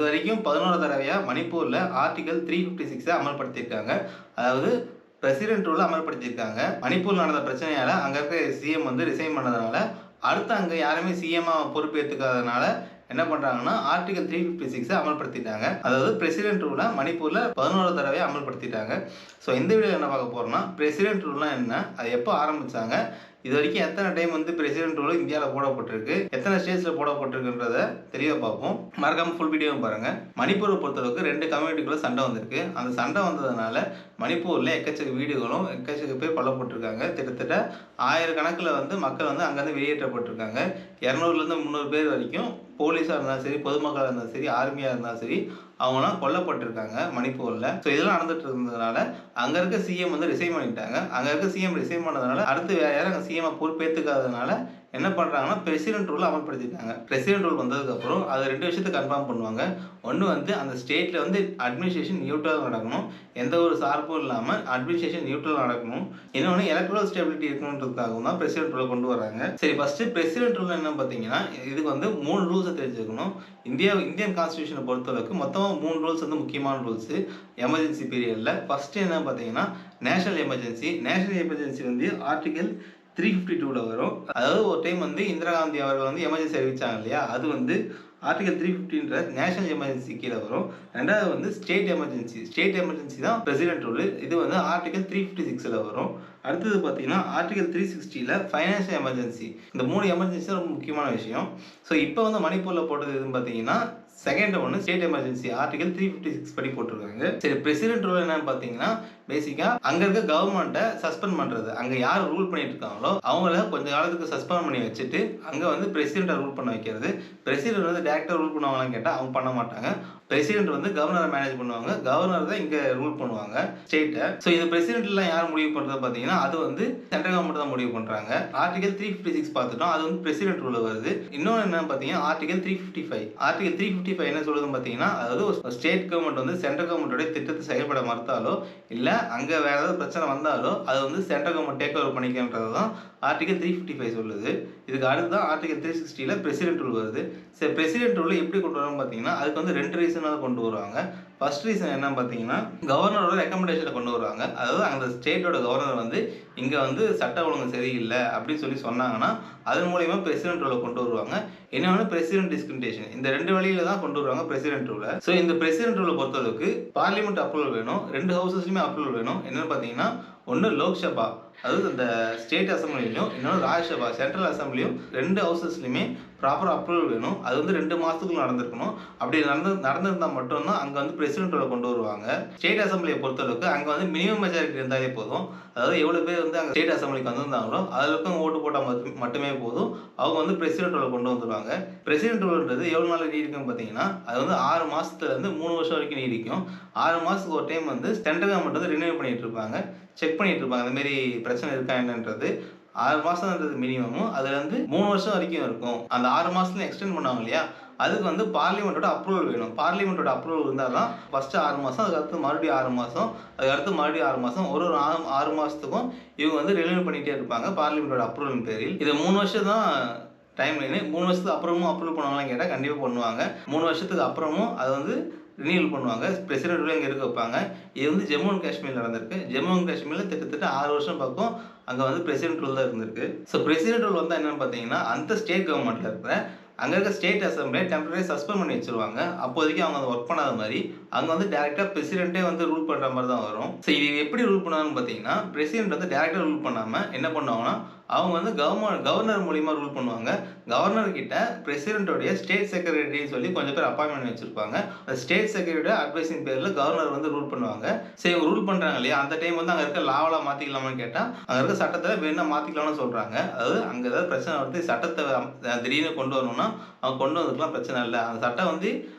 இதுவரைக்கும் 11 தடவையா மணிப்பூர்ல ஆர்டிகல் 356 அமல்படுத்தியிருக்காங்க. அதாவது பிரசிடென்ட் ரூல அமல்படுத்தியிருக்காங்க. மணிப்பூர்ல நடந்த பிரச்சனையால அங்க இருக்க சிஎம் வந்து ரிசைன் பண்ணதுனால, அடுத்து அங்க யாருமே சிஎம்மா பொறுப்பேத்துக்காதனால என்ன பண்றாங்கன்னா, ஆர்டிகல் 356 அமல்படுத்திட்டாங்க. அதாவது பிரசிடென்ட் ரூல மணிப்பூர்ல 11 தடவையா அமல்படுத்திட்டாங்க. ஸோ இந்த வீடியோல என்ன பார்க்க போறோம்னா, பிரசிடென்ட் ரூல்னா என்ன? அது எப்போ ஆரம்பிச்சாங்க? இதுவரைக்கும் எத்தனை டைம் வந்து பிரசிடென்ட் ரூல் இந்தியாவில் போடப்பட்டிருக்கு, எத்தனை ஸ்டேட்ஸ்ல போடப்பட்டிருக்குன்றத தெளிவாக பார்ப்போம். மறக்காம ஃபுல் வீடியோவும் பாருங்க. மணிப்பூரை பொறுத்தளவுக்கு 2 கம்யூனிட்டிக்குள்ள சண்டை வந்திருக்கு. அந்த சண்டை வந்ததுனால மணிப்பூர்ல எக்கச்சக்க வீடுகளும் எக்கச்சக்க பேர் கொல்லப்பட்டிருக்காங்க. கிட்டத்தட்ட 1000 கணக்கில் வந்து மக்கள் வந்து அங்கேருந்து வெளியேற்றப்பட்டிருக்காங்க. 200லேருந்து 300 பேர் வரைக்கும் போலீஸாக இருந்தாலும் சரி, பொதுமக்களாக இருந்தாலும் சரி, ஆர்மியாக இருந்தாலும் சரி, அவங்களாம் கொல்லப்பட்டிருக்காங்க மணிப்பூரில். ஸோ இதெல்லாம் நடந்துட்டு இருந்ததுனால அங்கே இருக்க சிஎம் வந்து ரிசைன் பண்ணிட்டாங்க. அங்கே இருக்க சிஎம் ரிசைன் பண்ணதுனால அடுத்து வேற யாரும் அங்கே சிஎம் பொறுப்பேற்றுக்காதனால என்ன பண்ணுறாங்கன்னா, பிரசிடென்ட் ரூல் அமல்படுத்திட்டாங்க. பிரசிடென்ட் ரூல் வந்ததுக்கப்புறம் அது 2 விஷயத்தை கன்ஃபார்ம் பண்ணுவாங்க. ஒன்று வந்து அந்த ஸ்டேட்டில் வந்து அட்மினிஸ்ட்ரேஷன் நியூட்ரலாக நடக்கணும், எந்த ஒரு சார்பும் இல்லாமல் அட்மினிஸ்ட்ரேஷன் நியூட்ரலாக நடக்கணும். இன்னொன்று எலக்ட்ரல் ஸ்டெபிலிட்டி இருக்கணுன்றதுக்காகவும் தான் பிரசிடென்ட் ரூலை கொண்டு வராங்க. சரி, ஃபஸ்ட்டு பிரசிடென்ட் ரூல் என்ன பார்த்தீங்கன்னா, இதுக்கு வந்து 3 ரூல்ஸை தெரிஞ்சுக்கணும். இந்தியன் கான்ஸ்டியூஷனை பொறுத்தளவுக்கு மொத்தமாக 3 ரூல்ஸ் வந்து முக்கியமான ரூல்ஸு எமர்ஜென்சி பீரியடில். ஃபஸ்ட்டு என்ன பார்த்தீங்கன்னா, நேஷனல் எமர்ஜென்சி. நேஷனல் எமர்ஜென்சி வந்து ஆர்டிகல் 352 வரும். அதாவது ஒரு டைம் வந்து இந்திரா காந்தி அவர்கள் வந்து எமர்ஜென்சி அறிவிச்சாங்க இல்லையா, அது வந்து ஆர்டிகல் 350ன்ற நேஷனல் எமர்ஜென்சி கீழே வரும். ரெண்டாவது வந்து ஸ்டேட் எமர்ஜென்சி. ஸ்டேட் எமர்ஜென்சி தான் பிரசிடென்ட் ரூல். இது வந்து ஆர்டிகல் 356ல் வரும். அடுத்தது பார்த்தீங்கன்னா ஆர்டிகல் 360ல் ஃபைனான்ஷியல் எமர்ஜென்சி. இந்த 3 எமர்ஜென்சி ரொம்ப முக்கியமான விஷயம். ஸோ இப்போ வந்து மணிப்பூரில் போட்டது எதுன்னு பார்த்தீங்கன்னா, செகண்ட் ஒன்று ஸ்டேட் எமர்ஜென்சி ஆர்டிகல் 356 படி போட்டிருக்காங்க. சரி, பிரசிடென்ட் ரூல் என்னன்னு பார்த்தீங்கன்னா, பேசிக்காக அங்கே இருக்க கவர்மெண்ட்டை சஸ்பெண்ட் பண்ணுறது. அங்கே யார் ரூல் பண்ணிட்டு இருக்காங்களோ அவங்கள கொஞ்ச காலத்துக்கு சஸ்பெண்ட் பண்ணி வச்சுட்டு அங்கே வந்து பிரசிடென்ட்டை ரூல் பண்ண வைக்கிறது. பிரசிடென்ட் வந்து டேரக்டாக ரூல் பண்ணுவாங்களான்னு கேட்டால் அவங்க பண்ண மாட்டாங்க. பிரசிடென்ட் வந்து கவர்னரை மேனேஜ் பண்ணுவாங்க. கவர்னர் தான் இங்கே ரூல் பண்ணுவாங்க ஸ்டேட்டை. ஸோ இது பிரசிடென்ட்லாம் யார் முடிவு பண்ணுறது பார்த்தீங்கன்னா, அது வந்து சென்ட்ரல் கவர்மெண்ட் தான் முடிவு பண்ணுறாங்க. ஆர்டிகல் 356 பார்த்துட்டோம், அது வந்து பிரசிடென்ட் ரூல் வருது. இன்னொன்று என்னன்னு பார்த்தீங்கன்னா ஆர்டிகல் 355. ஆர்டிகல் 355 என்ன சொல்லுதுன்னு பார்த்தீங்கன்னா, அதாவது ஒரு ஸ்டேட் கவர்மெண்ட் வந்து சென்ட்ரல் கவர்மெண்ட்டோட திட்டத்தை செயல்பட மறுத்தாலோ இல்லை அங்கே வேற ஏதாவது பிரச்சனை வந்தாலோ அது வந்து சென்ட்ரல் கவர்மெண்ட் டேக் ஓவர் பண்ணிக்கின்றது தான் ஆர்டிகல் 355 சொல்லுது. இதுக்கு அடுத்து தான் ஆர்டிகல் 360ல் பிரசிடென்ட் ரூல் வருது. சரி, பிரசிடென்ட் ரூல் எப்படி கொண்டு வரோம்னு பார்த்தீங்கன்னா, அதுக்கு வந்து 2 ரீசனாக கொண்டு வருவாங்க. ஃபர்ஸ்ட் ரீசன் என்னன்னு பார்த்தீங்கன்னா, கவர்னரோட ரெக்கமெண்டேஷனை கொண்டு வருவாங்க. அதாவது அந்த ஸ்டேட்டோட கவர்னர் வந்து இங்கே வந்து சட்ட ஒழுங்கு சரியில்லை அப்படின்னு சொல்லி சொன்னாங்கன்னா அதன் மூலயமா பிரசிடென்ட் ரூலை கொண்டு வருவாங்க. இன்னொன்று பிரசிடென்ட் டிஸ்கிரிமினேஷன். இந்த 2 வழியில தான் கொண்டு வருவாங்க பிரசிடென்ட் ரூலை. ஸோ இந்த பிரசிடென்ட் ரூலை பொறுத்தளவுக்கு பார்லிமெண்ட் அப்ரூவல் வேணும், 2 ஹவுசஸ்லையுமே அப்ரூவல் வேணும். என்னன்னு பார்த்தீங்கன்னா, ஒன்று லோக்சபா, அதாவது இந்த ஸ்டேட் அசம்பிளிலையும், இன்னொன்று ராஜ்யசபா சென்ட்ரல் அசம்பிளியும் 2 ஹவுசஸ்லையுமே ப்ராப்பர் அப்ரூவல் வேணும். அது வந்து 2 மாதத்துக்குள்ள நடந்திருக்கணும். அப்படி நடந்திருந்தால் மட்டும்தான் அங்கே வந்து பிரசிடென்ட் ரூலை கொண்டு வருவாங்க. ஸ்டேட் அசம்பிளியை பொறுத்தளவுக்கு அங்கே வந்து மினிமம் மெஜாரிட்டி இருந்தாலே போதும். அதாவது எவ்வளோ பேர் வந்து அங்கே ஸ்டேட் அசம்பிளிக்கு வந்திருந்தாங்களோ அதுக்கும் ஓட்டு போட்டால் மட்டுமே போதும், அவங்க வந்து பிரசிடென்ட் ரூலை கொண்டு வந்துடுவாங்க. பிரசிடென்ட் ரூல்ன்றது எவ்வளோ நாள் நீடிக்கும் பார்த்தீங்கன்னா, அது வந்து 6 மாதத்துலேருந்து 3 வருஷம் வரைக்கும் நீடிக்கும். 6 மாதத்துக்கு ஒரு டைம் வந்து சென்ட்ரல் கவர்மெண்ட் வந்து ரினியூ பண்ணிட்டு இருப்பாங்க, செக் பண்ணிட்டு இருப்பாங்க அந்தமாரி பிரச்சனை இருக்கா என்னன்றது. 6 மாதம்ன்றது மினிமமும், அதுல இருந்து 3 வருஷம் வரைக்கும் இருக்கும். அந்த 6 மாதத்துல எக்ஸ்டெண்ட் பண்ணுவாங்க இல்லையா, அதுக்கு வந்து பார்லிமெண்ட்டோட அப்ரூவல் வேணும். பார்லிமெண்ட்டோட அப்ரூவல் இருந்தால் தான் ஃபஸ்ட்டு 6 மாதம், அதுக்கடுத்து மறுபடியும் 6 மாதம், அதுக்கடுத்து மறுபடியும் 6 மாதம், ஒரு 6 மாதத்துக்கும் இவங்க வந்து ரினியூ பண்ணிகிட்டே இருப்பாங்க பார்லிமெண்ட்டோட அப்ரூவல் பேரில். இது 3 வருஷம் தான் டைம் லைனு. 3 வருஷத்துக்கு அப்புறமும் அப்ரூவல் பண்ணுவாங்களான்னு கேட்டால் கண்டிப்பாக பண்ணுவாங்க. 3 வருஷத்துக்கு அப்புறமும் அதை வந்து ரினியூவல் பண்ணுவாங்க. பிரசிடென்ட் ரூல் இங்கே இருக்க வைப்பாங்க. இது வந்து ஜம்மு அண்ட் காஷ்மீர் நடந்திருக்கு. ஜம்மு அண்ட் காஷ்மீரில் கிட்டத்தட்ட 6 வருஷம் பக்கம் அங்கே வந்து பிரசிடென்ட் ரூல் தான் இருந்திருக்கு. ஸோ பிரசிடென்ட் ரூல் வந்து என்னென்னு பார்த்தீங்கன்னா, அந்த ஸ்டேட் கவர்மெண்ட்டில் இருக்கிற அங்கே இருக்க ஸ்டேட் அசம்பிளியை டெம்பரரி சஸ்பெண்ட் பண்ணி வச்சுருவாங்க. அப்போதைக்கு அவங்க அதை ஒர்க் பண்ணாத மாதிரி அங்கே வந்து டேரெக்டாக பிரசிடென்ட்டே வந்து ரூல் பண்ணுற மாதிரி தான் வரும். ஸோ இது எப்படி ரூல் பண்ணுவாங்கன்னு பார்த்தீங்கன்னா, பிரசிடென்ட் வந்து டேரெக்டாக ரூல் பண்ணாமல் என்ன பண்ணுவாங்கன்னா, அவங்க வந்து கவர்னர் மூலியமாக ரூல் பண்ணுவாங்க. கவர்னர் கிட்ட பிரசிடென்ட்டோடைய ஸ்டேட் செக்ரட்டரின்னு சொல்லி கொஞ்சம் பேர் அப்பாயின்மெண்ட் வச்சிருப்பாங்க. அந்த ஸ்டேட் செக்ரட்டரியோட அட்வைசிங் பேரில் கவர்னர் வந்து ரூல் பண்ணுவாங்க. சரி, இவங்க ரூல் பண்ணுறாங்க இல்லையா, அந்த டைம் வந்து அங்கே இருக்க லாவெலாம் மாற்றிக்கலாமான்னு கேட்டால் அங்கே இருக்க சட்டத்தில் வேணா மாற்றிக்கலாம்னு சொல்கிறாங்க. அதாவது அங்கே ஏதாவது பிரச்சனை வருது, சட்டத்தை திடீர்னு கொண்டு வரணும்னா அவங்க கொண்டு வந்துக்கலாம், பிரச்சனை இல்லை. அந்த சட்டம் வந்து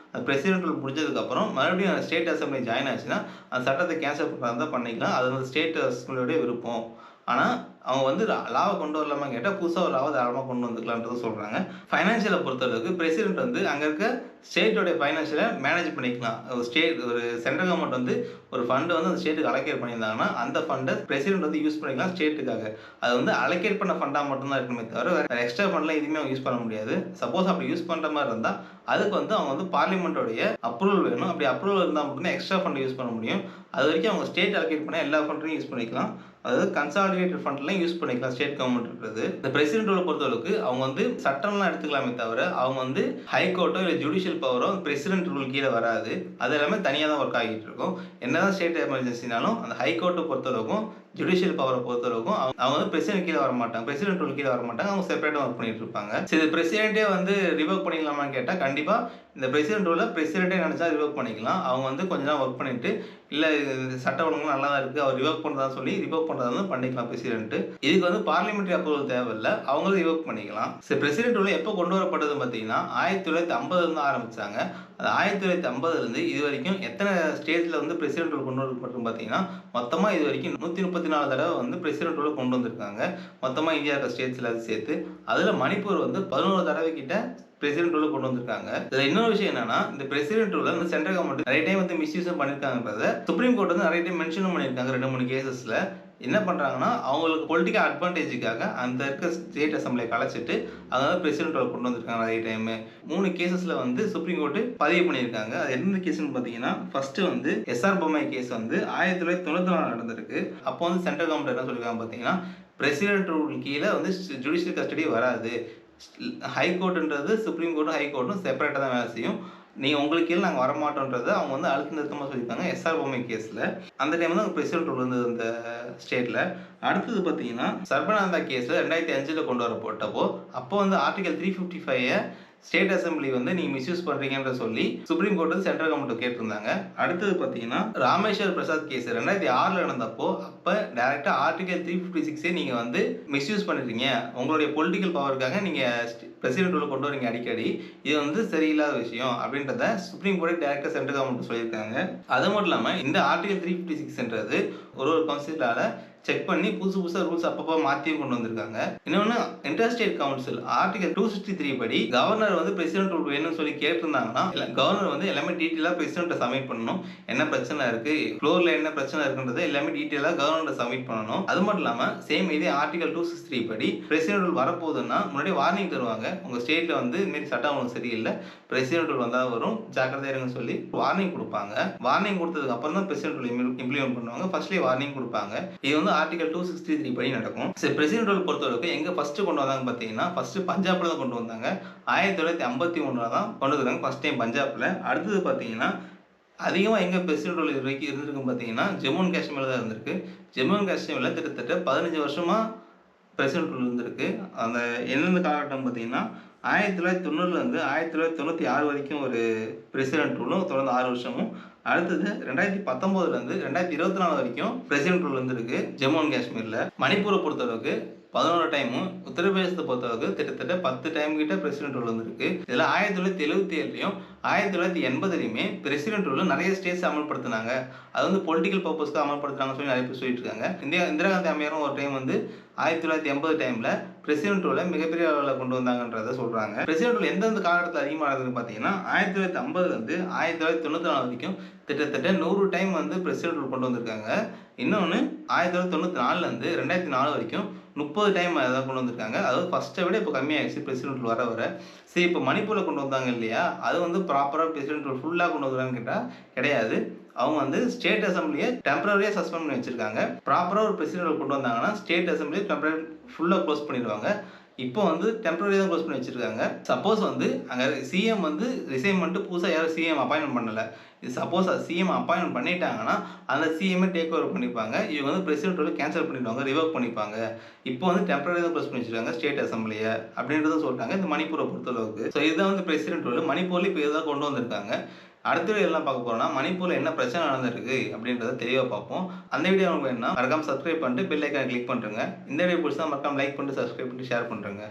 பிரசிடென்ட் ரூல் முடிஞ்சதுக்கப்புறம் மறுபடியும் அந்த ஸ்டேட் அசம்பிளி ஜாயின் ஆச்சுன்னா அந்த சட்டத்தை கேன்சல் பண்ணுறதா பண்ணிக்கலாம். அது வந்து ஸ்டேட் அசம்பிளியோடைய விருப்பம். ஆனால் அவங்க வந்து லாவை கொண்டு வரலாமா கேட்டால் புதுசாக ஒரு லாவை தாராளமாக கொண்டு வந்துக்கலான்றது சொல்கிறாங்க. ஃபைனான்ஷியலை பொறுத்தளவுக்கு பிரசிடென்ட் வந்து அங்கே இருக்க ஸ்டேட்டோடைய ஃபைனான்ஷியலை மேனேஜ் பண்ணிக்கலாம். ஒரு சென்ட்ரல் கவர்மெண்ட் வந்து ஒரு ஃபண்ட் வந்து அந்த ஸ்டேட்டுக்கு அலோகேட் பண்ணியிருந்தாங்கன்னா, அந்த ஃபண்டை பிரசிடென்ட் வந்து யூஸ் பண்ணிக்கலாம் ஸ்டேட்டுக்காக. அது வந்து அலோகேட் பண்ண ஃபண்டா மட்டும் தான் இருக்கணுமே தவிர, வேற எக்ஸ்ட்ரா ஃபண்ட்லாம் எதுவுமே அவங்க யூஸ் பண்ண முடியாது. சப்போஸ் அப்படி யூஸ் பண்ற மாரி இருந்தா, அதுக்கு வந்து அவங்க வந்து பார்லிமென்ட்டோடைய அப்ரூவல் வேணும். அப்படி அப்ரூவல் இருந்தா மட்டும் தான் எக்ஸ்ட்ரா ஃபண்ட் யூஸ் பண்ண முடியும். அதுவரைக்கும் அவங்க ஸ்டேட் அலோகேட் பண்ண எல்லா ஃபண்டையும் யூஸ் பண்ணிக்கலாம். அதாவது கன்சாலிடேட்டட் ஃபண்ட்லாம் யூஸ் பண்ணிக்கலாம் ஸ்டேட் கவர்மெண்ட் இருக்கிறது. இந்த பிரசிடென்ட் ரூல பொறுத்தளவுக்கு அவங்க வந்து சட்டம்லாம் எடுத்துக்கலாமே தவிர, அவங்க வந்து ஹை கோர்ட்டோ இல்ல ஜுடிஷியல் பவரோ பிரசிடென்ட் ரூல் கீழ வராது. அது எல்லாமே தனியா தான் ஒர்க் ஆகிட்டு இருக்கும். என்னதான் ஸ்டேட் எமர்ஜென்சினாலும் அந்த ஹை கோர்ட்ட பொறுத்தளவுக்கும் ஜுடிஷியல் பவரை பொறுத்தளவுக்கும் அவங்க வந்து பிரசிடென்ட் கீழ வரமாட்டாங்க. பிரசிடென்ட் ரூல் கீழ வரமாட்டாங்க. அவங்க செப்பரேட்டா ஒர்க் பண்ணிட்டு இருப்பாங்க. சரி, பிரசிடென்ட்டே வந்து ரிவோக் பண்ணிடலாமான்னு கேட்டா, கண்டிப்பா இந்த பிரசிடென்ட் ரூல பிரசிடென்ட்டே நினைச்சா ரிவோக் பண்ணிக்கலாம். அவங்க வந்து கொஞ்ச நாள் ஒர்க் பண்ணிட்டு, இல்ல சட்ட ஒழுங்கு நல்லா தான் இருக்கு, அவர் ரிவோக் பண்றதா சொல்லி ரிவோக் பண்றதா வந்து பண்ணிக்கலாம் பிரசிடென்ட். இதுக்கு வந்து பார்லிமெண்டரி அப்ரூவல் தேவையில்ல. அவங்களும் ரிவோக் பண்ணிக்கலாம். சரி, பிரசிடென்ட் ரூல் எப்போ கொண்டு வரப்பட்டது பார்த்தீங்கன்னா 1950 இருந்து ஆரம்பிச்சாங்க. அது 1950 இருந்து இது வரைக்கும் எத்தனை ஸ்டேட்ல வந்து பிரசிடென்ட் ரூல் கொண்டு வரப்பட்டிருக்கு பார்த்தீங்கன்னா, மொத்தமா இது வரைக்கும் 134 தடவை வந்து பிரசிடென்ட் ரூல கொண்டு வந்திருக்காங்க. மொத்தமா இந்தியா இருக்க ஸ்டேட்ஸ்ல சேர்த்து. அதுல மணிப்பூர் வந்து 11 தடவை கிட்ட பிரசிடென்ட் ரூல கொண்டு வந்திருக்காங்க. இதுல இன்னொரு விஷயம் என்னன்னா, இந்த பிரசிடென்ட் ரூல வந்து சென்ட்ரல் கவர்மெண்ட் நிறைய டைம் வந்து மிஸ்யூஸும் பண்ணிருக்காங்கன்றத சுப்ரீம் கோர்ட் வந்து நிறைய டைம் மென்ஷனும் பண்ணியிருக்காங்க 2, 3 கேசஸ்ல. என்ன பண்றாங்கன்னா, அவங்களுக்கு பொலிட்டிக்கல் அட்வான்டேஜுக்காக அந்த இருக்க ஸ்டேட் அசெம்பிளியை கலைச்சிட்டு அவங்க வந்து பிரசிடென்ட் ரூல கொண்டு வந்திருக்காங்க நிறைய டைம். 3 கேசஸ்ல வந்து சுப்ரீம் கோர்ட் பதிவு பண்ணியிருக்காங்க. அது என்ன கேஸ்னு பார்த்தீங்கன்னா, ஃபர்ஸ்ட் வந்து எஸ்ஆர் பொம்மை கேஸ் வந்து 1994 நடந்திருக்கு. அப்போ வந்து சென்ட்ரல் கவர்மெண்ட் என்ன சொல்லியிருக்காங்க பார்த்தீங்கன்னா, பிரசிடென்ட் ரூல் கீழ வந்து ஜுடிஷியல் கஸ்டடி வராது. ஹை கோர்ட்ன்றது சுப்ரீம் கோர்ட்டும் ஹை கோர்ட்டும் செப்பரேட்டா தான் வேலை செய்யும். நீங்க உங்களுக்கு கீழ நாங்க வரமாட்டோம்ன்றத அவங்க வந்து அழுத்தம் திருத்தமா சொல்லியிருக்காங்க எஸ்ஆர் பொம்மை கேஸ்ல. அந்த டைம் தான் பிரசிடென்ட் ரூல் இருந்தது அந்த ஸ்டேட்ல. அடுத்தது பார்த்தீங்கன்னா, சர்பானந்தா கேஸ்ல 2005ல கொண்டு வரப்பட்டப்போ, அப்போ வந்து ஆர்டிகல் 355 ஸ்டேட் அசெம்பிளி வந்து நீங்க மிஸ்யூஸ் பண்றீங்கன்ற சொல்லி சுப்ரீம் கோர்ட் வந்து சென்ட்ரல் கவர்மெண்ட் கேட்டிருந்தாங்க. அடுத்தது பார்த்தீங்கன்னா, ராமேஸ்வர் பிரசாத் கேஸ் 2006ல நடந்தப்போ, அப்ப டைரக்டா ஆர்டிகல் 356 நீங்க வந்து மிஸ்யூஸ் பண்ணிருக்கீங்க. உங்களுடைய பொலிட்டிக்கல் பவருக்காக நீங்க பிரசிடென்ட் ரூல கொண்டு வரீங்க அடிக்கடி. இது வந்து சரியில்லாத விஷயம் அப்படின்றத சுப்ரீம் கோர்ட் டைரக்டா சென்ட்ரல் கவர்மெண்ட் சொல்லியிருக்காங்க. அது மட்டும் இல்லாம இந்த ஆர்டிகல் 356ன்றது ஒரு கவுன்சிலால செக் பண்ணி புதுசா ரூல்ஸ் அப்பப்போ மாத்தியும் கொண்டு வந்திருக்காங்க. இன்னொன்னு, இன்டர்ஸ்டேட் கவுன்சில் ஆர்டிகல் 263 படி கவர்னர் வந்து பிரசிடென்ட் ரூல் வேணும்னு சொல்லி கேட்டிருந்தாங்கன்னா, கவர்னர் வந்து எல்லாமே டீட்டெயிலா பிரசிடென்ட் சப்மிட் பண்ணணும். என்ன பிரச்சனை இருக்கு, ஃப்ளோர்ல என்ன பிரச்சனை இருக்குன்றது எல்லாமே டீட்டெயிலா கவர்னர் சப்மிட் பண்ணணும். அது மட்டும் இல்லாம சேம் இதே ஆர்டிகல் 263 படி பிரசிடென்ட் ரூல் வரப்போகுதுன்னா முன்னாடி வார்னிங் தருவாங்க. உங்க ஸ்டேட்ல வந்து இந்த மாதிரி சட்டம் ஒழுங்கு சரியில்லை, பிரசிடென்ட் ரூல் வந்தா வரும், ஜாக்கிரதையா இருங்கன்னு சொல்லி வார்னிங் கொடுப்பாங்க. வார்னிங் கொடுத்ததுக்கு அப்புறம் தான் பிரசிடென்ட் ரூல் இம்ப்ளிமெண்ட் பண்ணுவாங்க. ஃபர்ஸ்ட்லேயே வார்னிங் கொடுப்பாங்க. இது வந்து ஆர்டிகல் 263 படி நடக்கும். சரி, பிரசிடென்ட் ரூல் பொறுத்தவரைக்கும் எங்க ஃபர்ஸ்ட் கொண்டு வந்தாங்க பார்த்தீங்கன்னா, ஃபர்ஸ்ட் பஞ்சாப்ல தான் கொண்டு வந்தாங்க. 1951ல தான் கொண்டு வந்தாங்க ஃபர்ஸ்ட் டைம் பஞ்சாப்ல. அடுத்தது பார்த்தீங்கன்னா, அதிகமா எங்க பிரசிடென்ட் ரூல் இது வரைக்கும் இருந்திருக்கு பார்த்தீங்கன்னா, ஜம்மு அண்ட் காஷ்மீர்ல தான் இருந்திருக்கு. ஜம்மு அண்ட் காஷ்மீர்ல கிட்டத்தட்ட 15 வருஷமா பிரசிடென்ட் ரூல் இருந்திருக்கு. அந்த எந்தெந்த காலகட்டம் பார்த்தீங்கன்னா, 1990ல இருந்து 1996 வரைக்கும் ஒரு பிரசிடென்ட் ரூலும் தொடர்ந்து 6 வருஷமும். அடுத்தது 2019ல இருந்து 2024 வரைக்கும் பிரசிடென்ட் ரூல் இருந்திருக்கு ஜம்மு அண்ட் காஷ்மீர்ல. மணிப்பூரை பொறுத்தளவுக்கு 11 டைமும், உத்தரப்பிரதேசத்தை பொறுத்தளவுக்கு கிட்டத்தட்ட 10 டைம் கிட்ட பிரசிடென்ட் ரூல் இருந்திருக்கு. இதுல 1977லையும் 1980லையுமே பிரசிடென்ட் ரூல் நிறைய ஸ்டேட்ஸ் அமல்படுத்தினாங்க. அது வந்து பொலிட்டிக்கல் பர்பஸ்க்கு அமல்படுத்துறாங்கன்னு சொல்லி நிறைய பேர் சொல்லிட்டு இருக்காங்க. இந்திரா காந்தி அம்மையாரும் ஒரு டைம் வந்து 1980 டைம்ல பிரசிடென்ட் ரூலை மிகப்பெரிய அளவில் கொண்டு வந்தாங்கன்றத சொல்றாங்க. பிரசிடென்ட் ரூல் எந்தெந்த காலகட்டத்தில் அதிகமானதுன்னு பார்த்தீங்கன்னா, 1950 வந்து 1994 வரைக்கும் கிட்டத்தட்ட 100 டைம் வந்து பிரசிடென்ட் ரூல் கொண்டு வந்திருக்காங்க. இன்னொன்று 1994ல இருந்து 2004 வரைக்கும் 30 டைம் அதான் கொண்டு வந்திருக்காங்க. அதாவது ஃபர்ஸ்ட்டை விட இப்போ கம்மியாகிடுச்சு பிரசிடென்ட் ரூல் வர வர. சரி, இப்போ மணிப்பூரில் கொண்டு வந்தாங்க இல்லையா, அது வந்து ப்ராப்பராக பிரசிடென்ட் ரூல் ஃபுல்லாக கொண்டு வந்துருக்கான்னு கேட்டால் கிடையாது. அவங்க வந்து ஸ்டேட் அசெம்பிளியை டெம்பரரியாக சஸ்பெண்ட் பண்ணி வச்சிருக்காங்க. ப்ராப்பராக ஒரு பிரசிடென்ட் ரூல் கொண்டு வந்தாங்கன்னா ஸ்டேட் அசெம்பிளியை டெம்பரரி ஃபுல்லாக க்ளோஸ் பண்ணிடுவாங்க. இப்போ வந்து டெம்பரரி தான் க்ளோஸ் பண்ணி வச்சிருக்காங்க. சப்போஸ் வந்து அங்கே சிஎம் வந்து ரிசைன் பண்ணிட்டு புதுசாக யாரும் சிஎம் அப்பாயின்மெண்ட் பண்ணலை. இது சப்போஸ் சிஎம் அப்பாயின்மெண்ட் பண்ணிட்டாங்கன்னா அந்த சிஎம்ஐ டேக் ஓவர் பண்ணிப்பாங்க. இவங்க வந்து பிரசிடென்ட் ரூல் கேன்சல் பண்ணிடுவாங்க, ரிவோக் பண்ணிப்பாங்க. இப்போ வந்து டெம்பரரி தான் க்ளோஸ் பண்ணி வச்சிருக்காங்க ஸ்டேட் அசெம்பிளியை அப்படின்றத சொல்லிட்டாங்க இந்த மணிப்பூரை பொறுத்தளவுக்கு. ஸோ இதுதான் வந்து பிரசிடென்ட் ரூல். மணிப்பூரில் இப்போ இதுதான் கொண்டு வந்திருக்காங்க. அடுத்த வீடியோ எல்லாம் பார்க்க போறோம்னா மணிப்பூர்ல என்ன பிரச்சனை நடந்திருக்கு அப்படின்றத தெளிவாக பார்ப்போம். அந்த வீடியோ உங்களுக்கு வேணும்னா மறக்காம சப்ஸ்கிரைப் பண்ணிட்டு பெல் ஐக்கானை கிளிக் பண்ணுறேங்க. இந்த வீடியோ பிடிச்சா மறக்காம லைக் பண்ணிட்டு சப்ஸ்கிரைப் பண்ணிட்டு ஷேர் பண்ணுறேங்க.